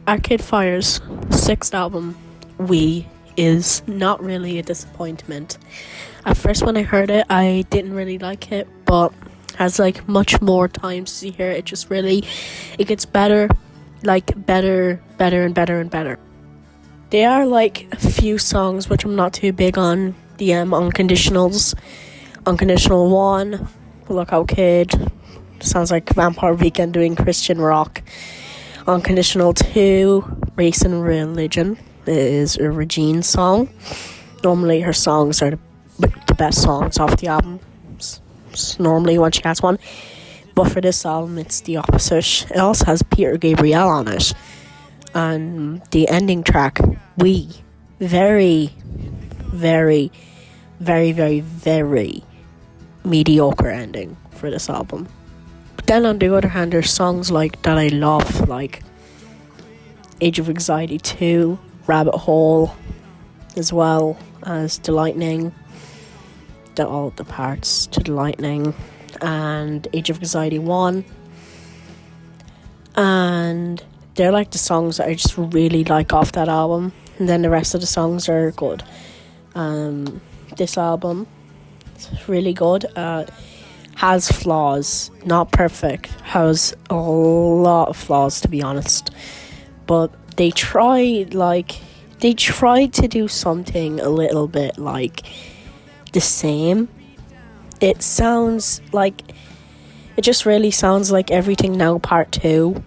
Arcade Fire's sixth album, We, is not really a disappointment. At first, when I heard it, I didn't really like it, but as much more times you hear it, it gets better, better and better and better. There are a few songs which I'm not too big on. The Unconditionals, Unconditional 1, Lookout Kid, sounds like Vampire Weekend doing Christian rock. Unconditional 2, Race and Religion, is a Regine song. Normally her songs are the best songs off the album, normally when she has one, but for this album it's the opposite. It also has Peter Gabriel on it, and the ending track, We, very, very, very, very, very mediocre ending for this album. But then on the other hand, there's songs that I love, like Age of Anxiety 2, Rabbit Hole, as well as The Lightning, all the parts to The Lightning, and Age of Anxiety 1. And they're the songs that I just really like off that album, and then the rest of the songs are good. This album is really good. Has flaws, not perfect, has a lot of flaws, to be honest, but they tried to do something a little bit the same. It just really sounds like Everything Now Part 2,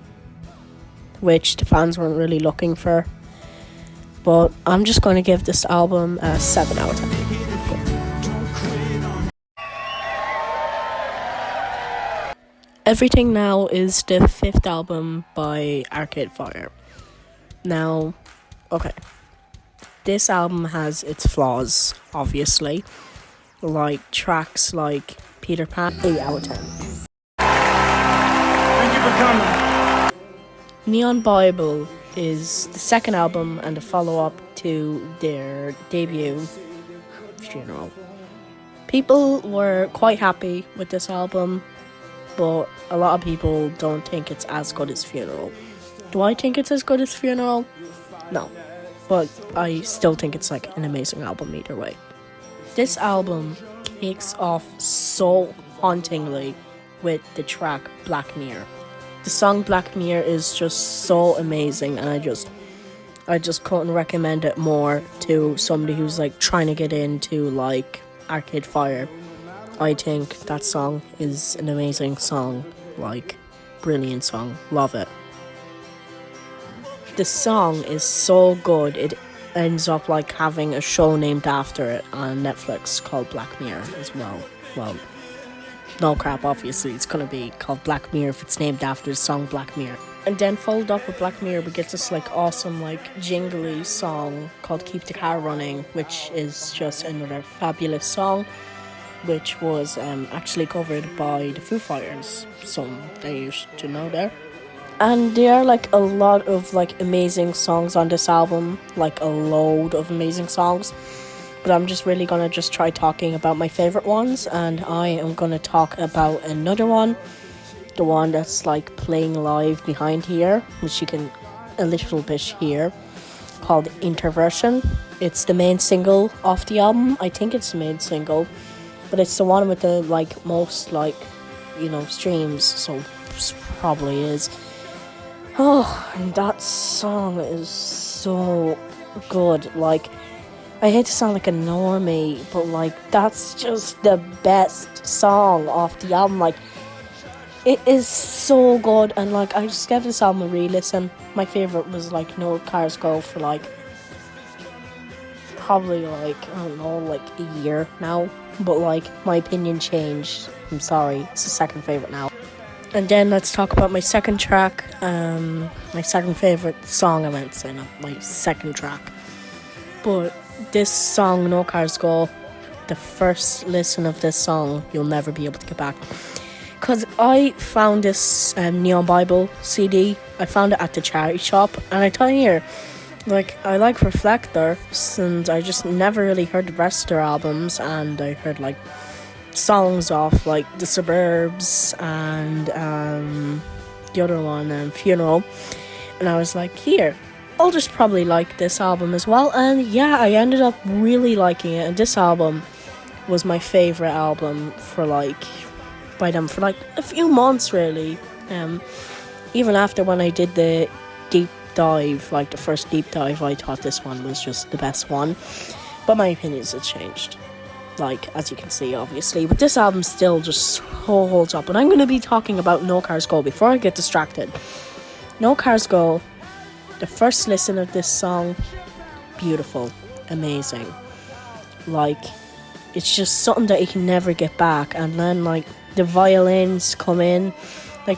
which the fans weren't really looking for. But I'm just going to give this album a 7 out of 10. Everything Now is the fifth album by Arcade Fire. Now, okay, this album has its flaws, obviously, tracks like Peter Pan, 8 out of 10. Thank you for coming. Neon Bible is the second album and a follow-up to their debut, Funeral. People were quite happy with this album, but a lot of people don't think it's as good as Funeral. Do I think it's as good as Funeral? No. But I still think it's an amazing album either way. This album kicks off so hauntingly with the track Black Mirror. The song Black Mirror is just so amazing, and I just couldn't recommend it more to somebody who's trying to get into Arcade Fire. I think that song is an amazing song, brilliant song, love it. The song is so good, it ends up having a show named after it on Netflix called Black Mirror as well. Well, no crap, obviously it's gonna be called Black Mirror if it's named after the song Black Mirror. And then followed up with Black Mirror, we get this awesome jingly song called Keep the Car Running, which is just another fabulous song, which was actually covered by the Foo Fighters, some they used to know there. And there are a lot of amazing songs on this album, a load of amazing songs. But I'm just really gonna try talking about my favorite ones, and I am gonna talk about another one, the one that's playing live behind here, which you can a little bit hear, called Introversion. It's the main single off the album. I think it's the main single, but it's the one with the most streams, so it probably is. Oh, and that song is so good. I hate to sound like a normie, but that's just the best song off the album. It is so good, and I just gave this album a re-listen. My favorite was No Cars Go for probably I don't know, a year now. But my opinion changed. I'm sorry, it's the second favorite now. And then let's talk about my second track. My second favorite song, I meant to say, not my second track. But this song, No Cars Go, the first listen of this song, you'll never be able to get back. Because I found this Neon Bible CD. I found it at the charity shop. And I tell you, I like Reflectors, and I just never really heard the rest of their albums. And I heard songs off The Suburbs and the other one, Funeral. And I was like, here, I'll just probably like this album as well. And yeah, I ended up really liking it. And this album was my favorite album by them for a few months, really. Even after when I did the deep dive, the first deep dive, I thought this one was just the best one. But my opinions have changed, as you can see, obviously. But this album still just so holds up. And I'm going to be talking about No Cars Go before I get distracted. No Cars Go, the first listen of this song, beautiful, amazing. It's just something that you can never get back. And then, the violins come in, the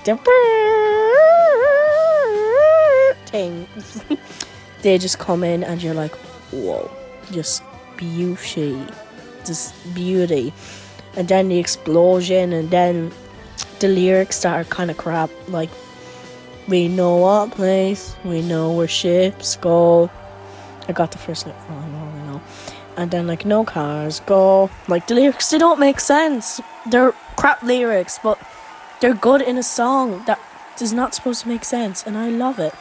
thing. They just come in and you're like, whoa, just beauty. And then the explosion, and then the lyrics that are kind of crap, we know what place, we know where ships go. I got the first lyric wrong, I know. And then no cars go. The lyrics, they don't make sense. They're crap lyrics, but they're good in a song that is not supposed to make sense, and I love it.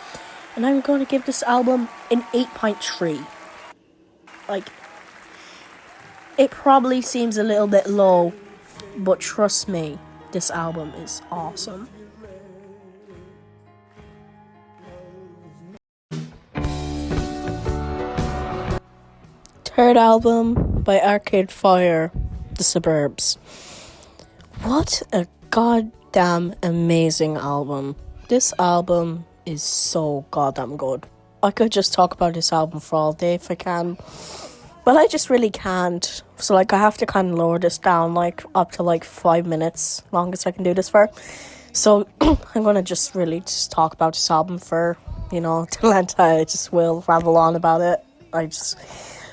And I'm going to give this album an 8.3. It probably seems a little bit low, but trust me, this album is awesome. Third album by Arcade Fire, The Suburbs. What a goddamn amazing album. This album is so goddamn good. I could just talk about this album for all day if I can. But I just really can't. So I have to kind of lower this down up to 5 minutes, longest I can do this for. So I'm going to just really just talk about this album for, till I just will ramble on about it. I just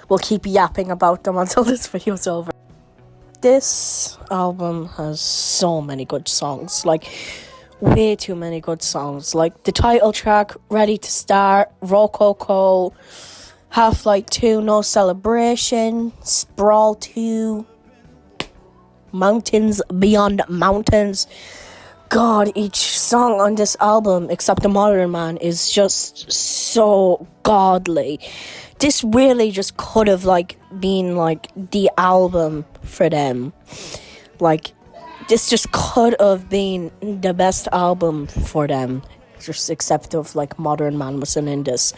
will keep yapping about them until this video's over. This album has so many good songs, way too many good songs. The title track, Ready to Start, Rococo, Half-Life 2, No Celebration, Sprawl 2, Mountains Beyond Mountains. God, each song on this album, except The Modern Man, is just so godly. This really just could have, been, the album for them. This just could have been the best album for them. Just except of, Modern Man wasn't in this.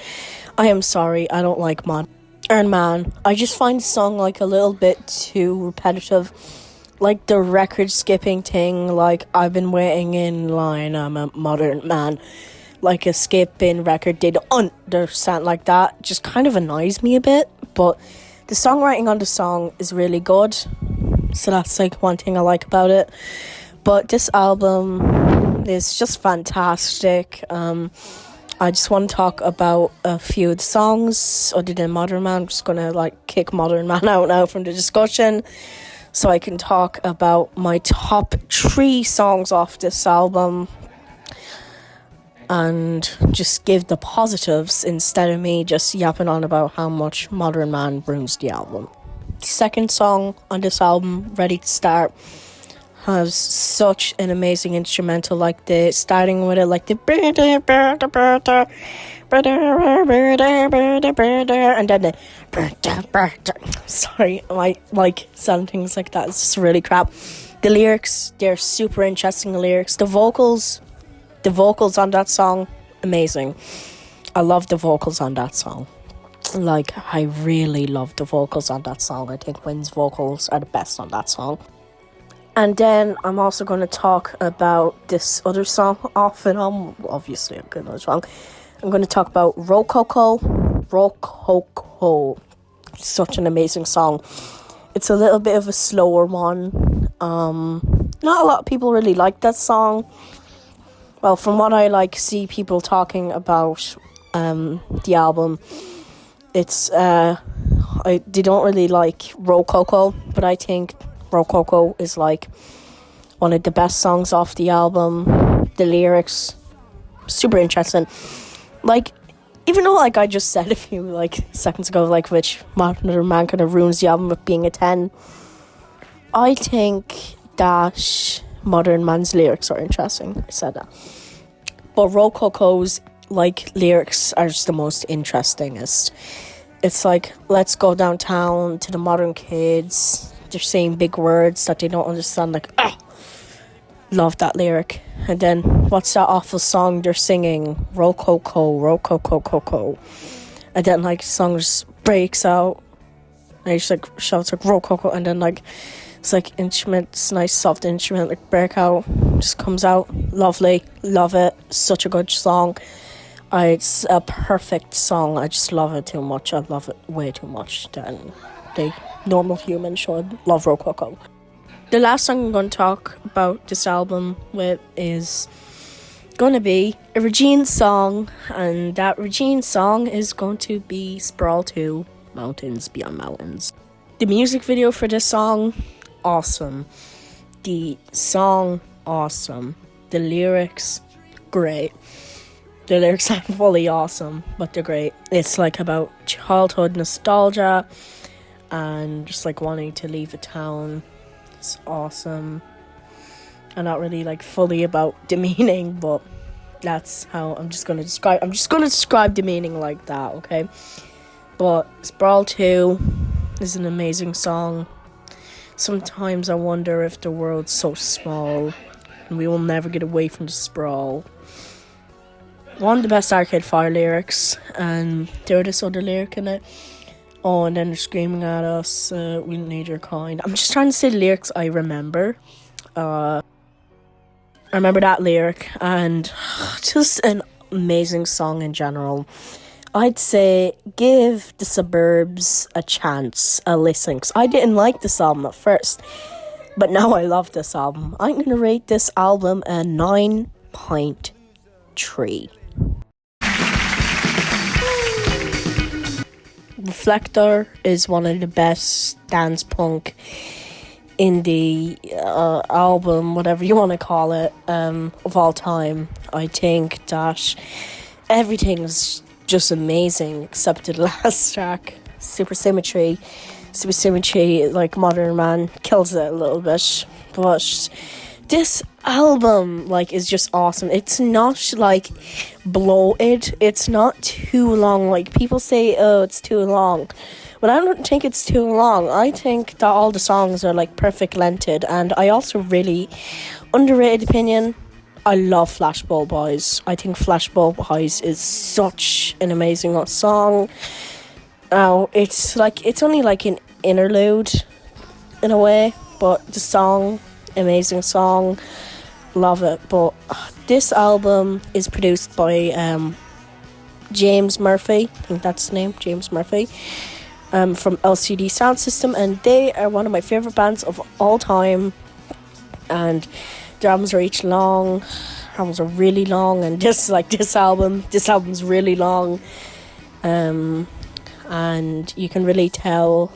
I am sorry, I don't like Modern Man. I just find the song, a little bit too repetitive. The record skipping thing, I've been waiting in line, I'm a modern man. A skipping record did understand that just kind of annoys me a bit. But the songwriting on the song is really good. So that's one thing I like about it. But this album is just fantastic. I just want to talk about a few of the songs other than Modern Man. I'm just going to kick Modern Man out now from the discussion, so I can talk about my top 3 songs off this album and just give the positives instead of me just yapping on about how much Modern Man ruins the album. The second song on this album, Ready to Start, has such an amazing instrumental, starting with it, and then sorry, I sounding things like that. It's just really crap. The lyrics, they're super interesting lyrics. The vocals on that song, amazing. I love the vocals on that song. I really love the vocals on that song. I think Wynn's vocals are the best on that song. And then I'm also going to talk about this other song off and on. Obviously, I'm getting this wrong. I'm going to talk about Rococo. Such an amazing song. It's a little bit of a slower one. Not a lot of people really like that song. Well, from what I see people talking about the album, it's they don't really like Rococo, but I think Rococo is one of the best songs off the album. The lyrics, super interesting. Even though I just said a few seconds ago, which Modern Man kind of ruins the album with being a 10, I think that Modern Man's lyrics are interesting. I said that. But Rococo's like lyrics are just the most interestingest. It's like, let's go downtown to the modern kids. They're saying big words that they don't understand, like, ah! Love that lyric. And then, what's that awful song they're singing? Rococo, Rococo. And then, like, the song just breaks out. And he just, like, shouts, like, Rococo. And then, like, it's, like, instruments, nice soft instrument, like, break out. Just comes out. Lovely. Love it. Such a good song. It's a perfect song. I just love it too much. I love it way too much than the normal human should. Love Rococo. The last song I'm going to talk about this album with is going to be a Regine song, and that Regine song is going to be Sprawl 2, Mountains Beyond Mountains. The music video for this song, awesome. The song, awesome. The lyrics, great. The lyrics aren't fully awesome, but they're great. It's like about childhood nostalgia and just like wanting to leave a town. It's awesome. I'm not really like fully about the meaning, but that's how I'm just gonna describe the meaning like that, okay? But Sprawl 2 is an amazing song. Sometimes I wonder if the world's so small and we will never get away from the sprawl. One of the best Arcade Fire lyrics, and there this other lyric in it. Oh, and then they're screaming at us, we need your kind. I'm just trying to say the lyrics I remember. I remember that lyric, and just an amazing song in general. I'd say give The Suburbs a chance, a listen, 'cause I didn't like this album at first, but now I love this album. I'm going to rate this album a 9.3. Reflector is one of the best dance punk indie album, whatever you want to call it, of all time. I think that everything's just amazing except the last track, Supersymmetry. Supersymmetry, like Modern Man, kills it a little bit, but this album, like, is just awesome. It's not, like, bloated. It's not too long. Like, people say, oh, it's too long. But I don't think it's too long. I think that all the songs are, like, perfect lengthed. And I also really, underrated opinion, I love Flashbulb Eyes. I think Flashbulb Eyes is such an amazing song. Now, it's only, like, an interlude, in a way. But the song, amazing song, love it. But this album is produced by James Murphy, I think that's his name, James Murphy, from LCD Sound System, and they are one of my favourite bands of all time. And their albums are each long, albums are really long, and this album's really long, and you can really tell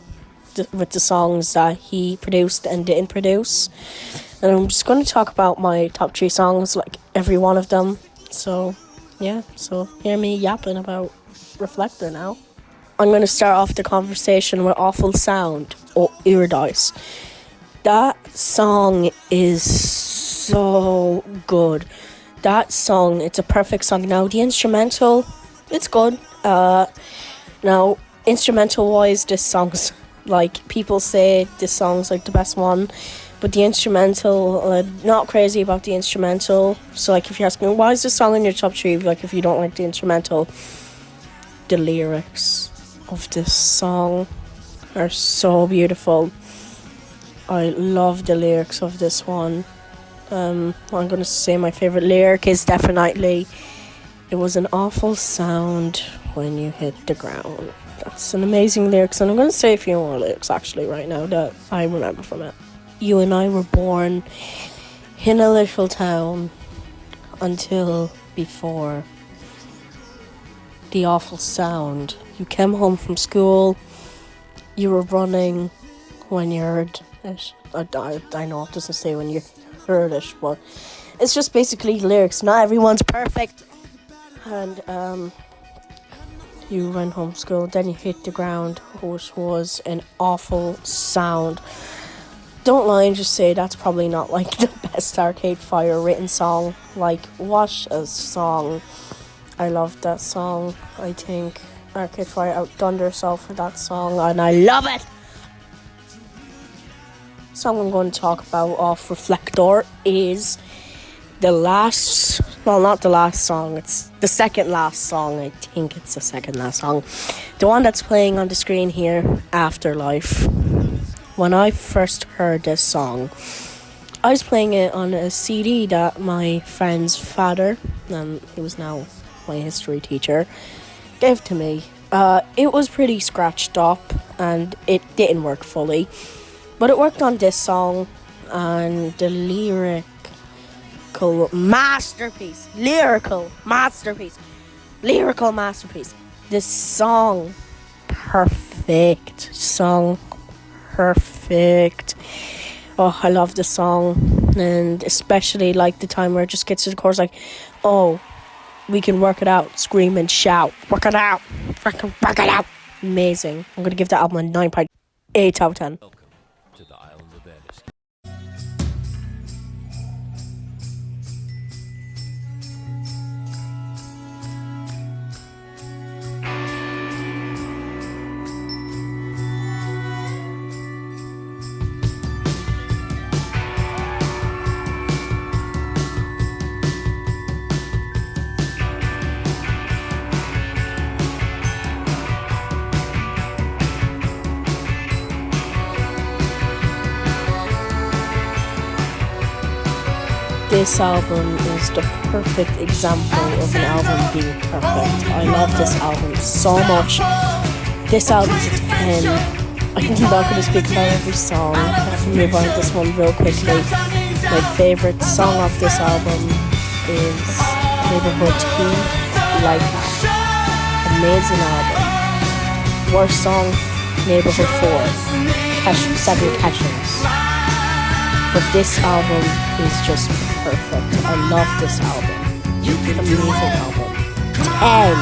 with the songs that he produced and didn't produce. And I'm just going to talk about my top 3 songs, like every one of them. So, yeah, so hear me yapping about Reflector now. I'm going to start off the conversation with Awful Sound, or Iridise. That song is so good. That song, it's a perfect song. Now, the instrumental, it's good. Now, instrumental-wise, this song's, like, people say this song's, like, the best one. But the instrumental, not crazy about the instrumental. So, like, if you're asking, why is this song in your top 3? Like, if you don't like the instrumental, the lyrics of this song are so beautiful. I love the lyrics of this one. I'm going to say my favourite lyric is definitely, it was an awful sound when you hit the ground. That's an amazing lyrics, and I'm going to say a few more lyrics, actually, right now, that I remember from it. You and I were born in a little town until before the awful sound. You came home from school, you were running when you heard it. I know it doesn't say when you heard it, but it's just basically lyrics. Not everyone's perfect. And you ran home from school, then you hit the ground, which was an awful sound. Don't lie and just say that's probably not, like, the best Arcade Fire written song. Like, what a song. I love that song. I think Arcade Fire outdone herself for that song, and I love it. The song I'm going to talk about off Reflector is the last, well, not the last song, it's the second last song. I think it's the second last song. The one that's playing on the screen here, Afterlife. When I first heard this song, I was playing it on a CD that my friend's father, he was now my history teacher, gave to me. It was pretty scratched up and it didn't work fully, but it worked on this song, and the lyrical masterpiece. This song, perfect. Oh, I love the song, and especially like the time where it just gets to the chorus, like, oh, we can work it out, scream and shout, work it out, work it out. Amazing. I'm gonna give that album a 9.8 out of 10. Welcome to the island of Venice. This album is the perfect example of an album being perfect. I love this album so much. This album's a 10. I'm not going to speak about every song. I have to move on to this one real quickly. My favourite song off this album is Neighborhood 2, Like That. Amazing album. Worst song, Neighborhood 4, 7 Catchings. But this album is just perfect. I love this album. Amazing album. 10.